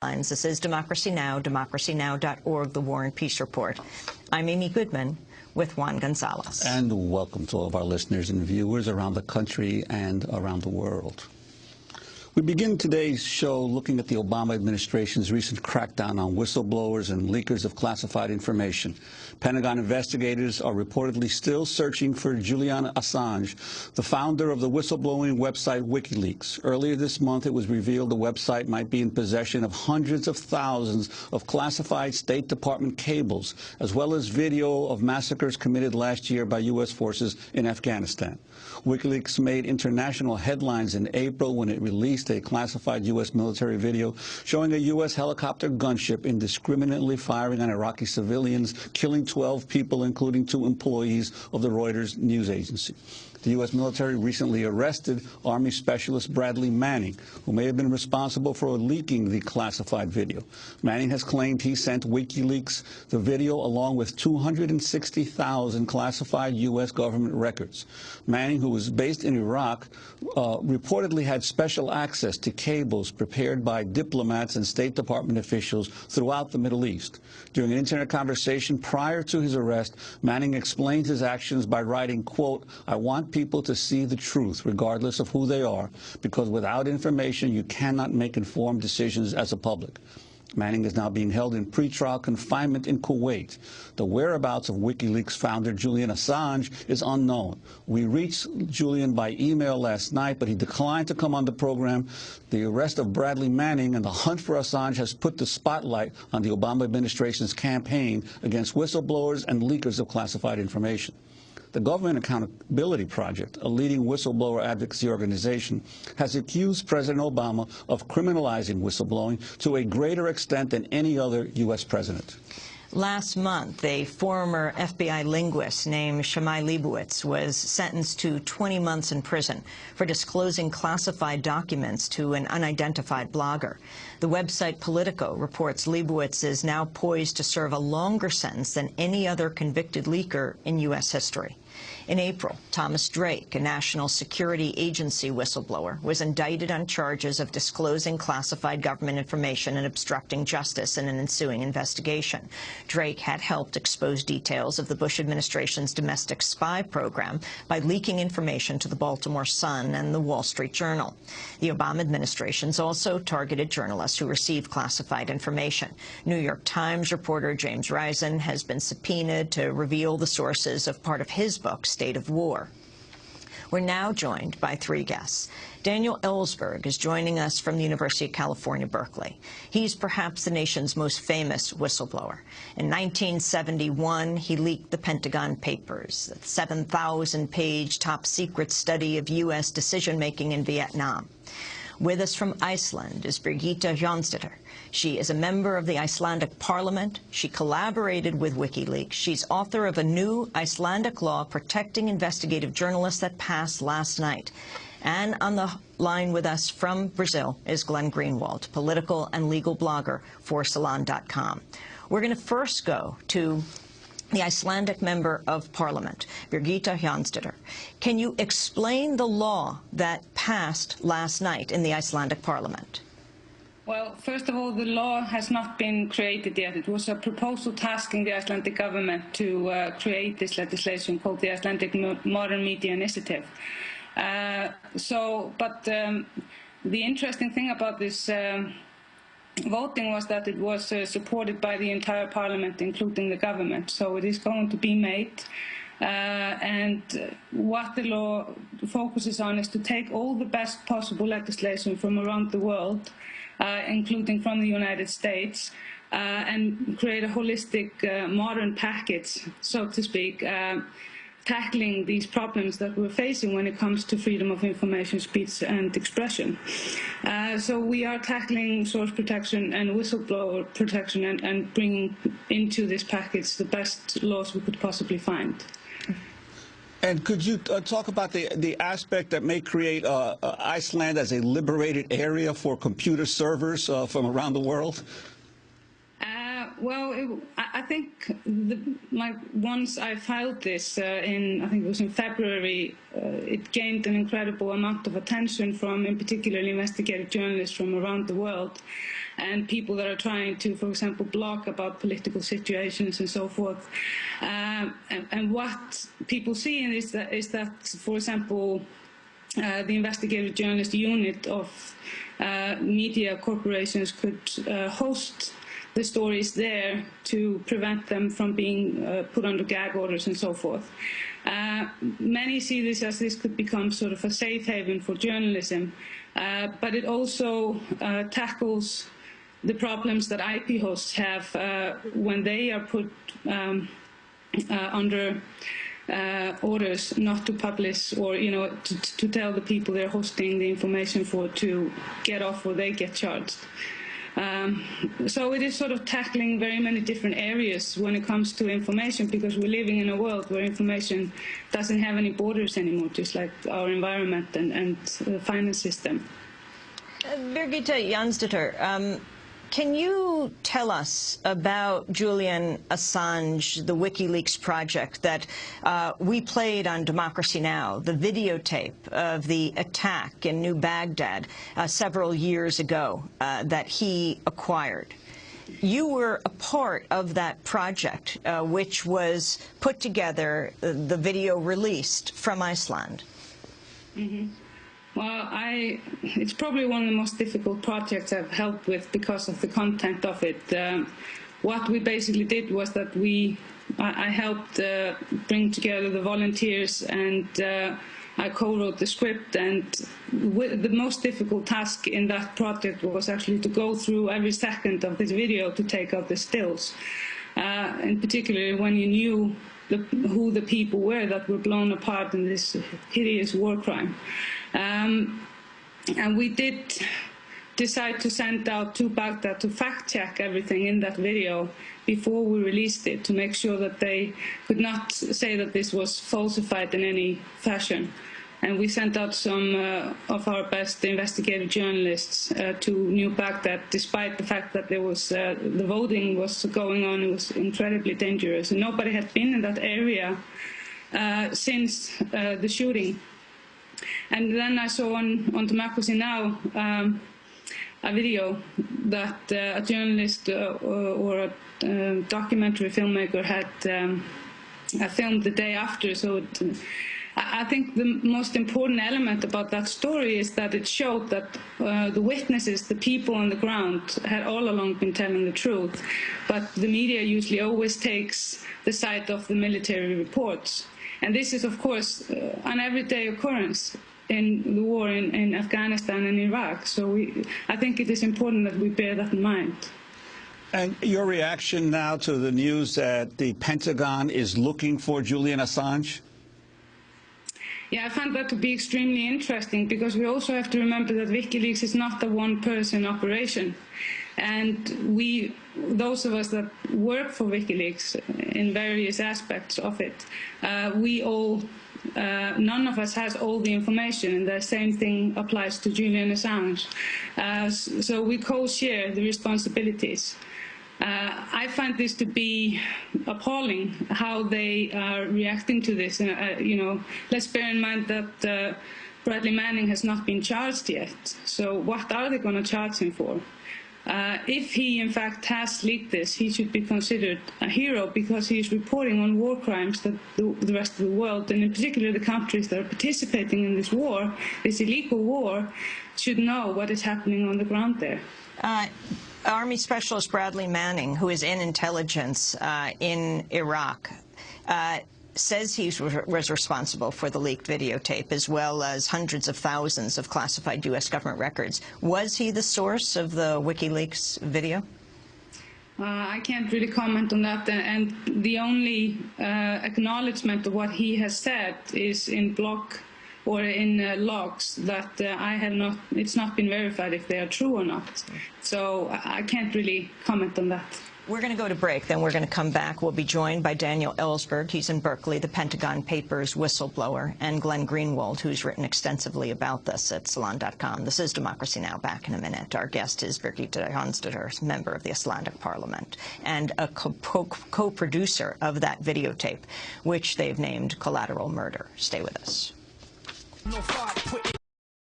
This is Democracy Now!, democracynow.org, The War and Peace Report. I'm Amy Goodman with Juan Gonzalez. And welcome to all of our listeners and viewers around the country and around the world. We begin today's show looking at the Obama administration's recent crackdown on whistleblowers and leakers of classified information. Pentagon investigators are reportedly still searching for Julian Assange, the founder of the whistleblowing website Wikileaks. Earlier this month, it was revealed the website might be in possession of hundreds of thousands of classified State Department cables, as well as video of massacres committed last year by U.S. forces in Afghanistan. Wikileaks made international headlines in April when it released a classified U.S. military video showing a U.S. helicopter gunship indiscriminately firing on Iraqi civilians, killing 12 people, including 2 employees of the Reuters news agency. The U.S. military recently arrested Army Specialist Bradley Manning, who may have been responsible for leaking the classified video. Manning has claimed he sent WikiLeaks the video along with 260,000 classified U.S. government records. Manning, who was based in Iraq, reportedly had special access to cables prepared by diplomats and State Department officials throughout the Middle East. During an internet conversation prior to his arrest, Manning explained his actions by writing, quote, "I want people to see the truth, regardless of who they are, because without information, you cannot make informed decisions as a public." Manning is now being held in pretrial confinement in Kuwait. The whereabouts of WikiLeaks founder Julian Assange is unknown. We reached Julian by email last night, but he declined to come on the program. The arrest of Bradley Manning and the hunt for Assange has put the spotlight on the Obama administration's campaign against whistleblowers and leakers of classified information. The Government Accountability Project, a leading whistleblower advocacy organization, has accused President Obama of criminalizing whistleblowing to a greater extent than any other U.S. president. Last month, a former FBI linguist named Shimei Leibowitz was sentenced to 20 months in prison for disclosing classified documents to an unidentified blogger. The website Politico reports Leibowitz is now poised to serve a longer sentence than any other convicted leaker in U.S. history. In April, Thomas Drake, a National Security Agency whistleblower, was indicted on charges of disclosing classified government information and obstructing justice in an ensuing investigation. Drake had helped expose details of the Bush administration's domestic spy program by leaking information to the Baltimore Sun and the Wall Street Journal. The Obama administration's also targeted journalists who received classified information. New York Times reporter James Risen has been subpoenaed to reveal the sources of part of his book, State of War. We're now joined by 3 guests. Daniel Ellsberg is joining us from the University of California, Berkeley. He's perhaps the nation's most famous whistleblower. In 1971, he leaked the Pentagon Papers, a 7,000-page top-secret study of U.S. decision-making in Vietnam. With us from Iceland is Birgitta Jónsdóttir. She is a member of the Icelandic Parliament. She collaborated with WikiLeaks. She's author of a new Icelandic law protecting investigative journalists that passed last night. And on the line with us from Brazil is Glenn Greenwald, political and legal blogger for Salon.com. We're going to first go to the Icelandic Member of Parliament, Birgitta Jónsdóttir. Can you explain the law that passed last night in the Icelandic Parliament? Well, first of all, the law has not been created yet. It was a proposal tasking the Icelandic government to create this legislation called the Icelandic Modern Media Initiative. The interesting thing about this voting was that it was supported by the entire parliament, including the government. So it is going to be made. And what the law focuses on is to take all the best possible legislation from around the world, including from the United States, and create a holistic modern package, so to speak, tackling these problems that we're facing when it comes to freedom of information, speech and expression. So we are tackling source protection and whistleblower protection and bringing into this package the best laws we could possibly find. And could you talk about the aspect that may create Iceland as a liberated area for computer servers from around the world? I think once I filed this I think it was in February, it gained an incredible amount of attention from, in particular, investigative journalists from around the world. and people that are trying to, for example, blog about political situations and so forth. And what people see in this is that, for example, the investigative journalist unit of media corporations could host the stories there to prevent them from being put under gag orders and so forth. Many see this as this could become sort of a safe haven for journalism, but it also tackles the problems that IP hosts have when they are put under orders not to publish, or to tell the people they're hosting the information for to get off or they get charged. So it is sort of tackling very many different areas when it comes to information, because we're living in a world where information doesn't have any borders anymore, just like our environment and the finance system. Birgitta Jonsdottir, can you tell us about Julian Assange, the Wikileaks project that we played on Democracy Now!, the videotape of the attack in New Baghdad several years ago that he acquired? You were a part of that project, which was put together, the video released from Iceland. Mm-hmm. Well, it's probably one of the most difficult projects I've helped with because of the content of it. What we basically did was that I helped bring together the volunteers, and I co-wrote the script. And the most difficult task in that project was actually to go through every second of this video to take out the stills. In particular, when you knew who the people were that were blown apart in this hideous war crime. And we did decide to send out to Baghdad to fact-check everything in that video before we released it, to make sure that they could not say that this was falsified in any fashion. And we sent out some of our best investigative journalists to New Baghdad, despite the fact that there was the voting was going on. It was incredibly dangerous, and nobody had been in that area since the shooting. And then I saw on Democracy Now! A video that a journalist or a documentary filmmaker had filmed the day after. So I think the most important element about that story is that it showed that the witnesses, the people on the ground, had all along been telling the truth. But the media usually always takes the side of the military reports. And this is, of course, an everyday occurrence in the war in Afghanistan and Iraq. So I think it is important that we bear that in mind. And your reaction now to the news that the Pentagon is looking for Julian Assange? Yeah, I found that to be extremely interesting, because we also have to remember that Wikileaks is not a one-person operation. And those of us that work for Wikileaks in various aspects of it, none of us has all the information, and the same thing applies to Julian Assange. So we co-share the responsibilities. I find this to be appalling, how they are reacting to this. Let's bear in mind that Bradley Manning has not been charged yet. So what are they going to charge him for? If he, in fact, has leaked this, he should be considered a hero, because he is reporting on war crimes that the rest of the world, and in particular the countries that are participating in this war, this illegal war, should know what is happening on the ground there. Army Specialist Bradley Manning, who is in intelligence in Iraq, says he was responsible for the leaked videotape, as well as hundreds of thousands of classified U.S. government records. Was he the source of the WikiLeaks video? I can't really comment on that, and the only acknowledgement of what he has said is in blog or in logs that it's not been verified if they are true or not. So I can't really comment on that. We're going to go to break, then we're going to come back. We'll be joined by Daniel Ellsberg. He's in Berkeley, the Pentagon Papers whistleblower, and Glenn Greenwald, who's written extensively about this at Salon.com. This is Democracy Now! Back in a minute. Our guest is Birgitta Jonsdottir, member of the Icelandic Parliament, and a co-producer of that videotape, which they've named Collateral Murder. Stay with us.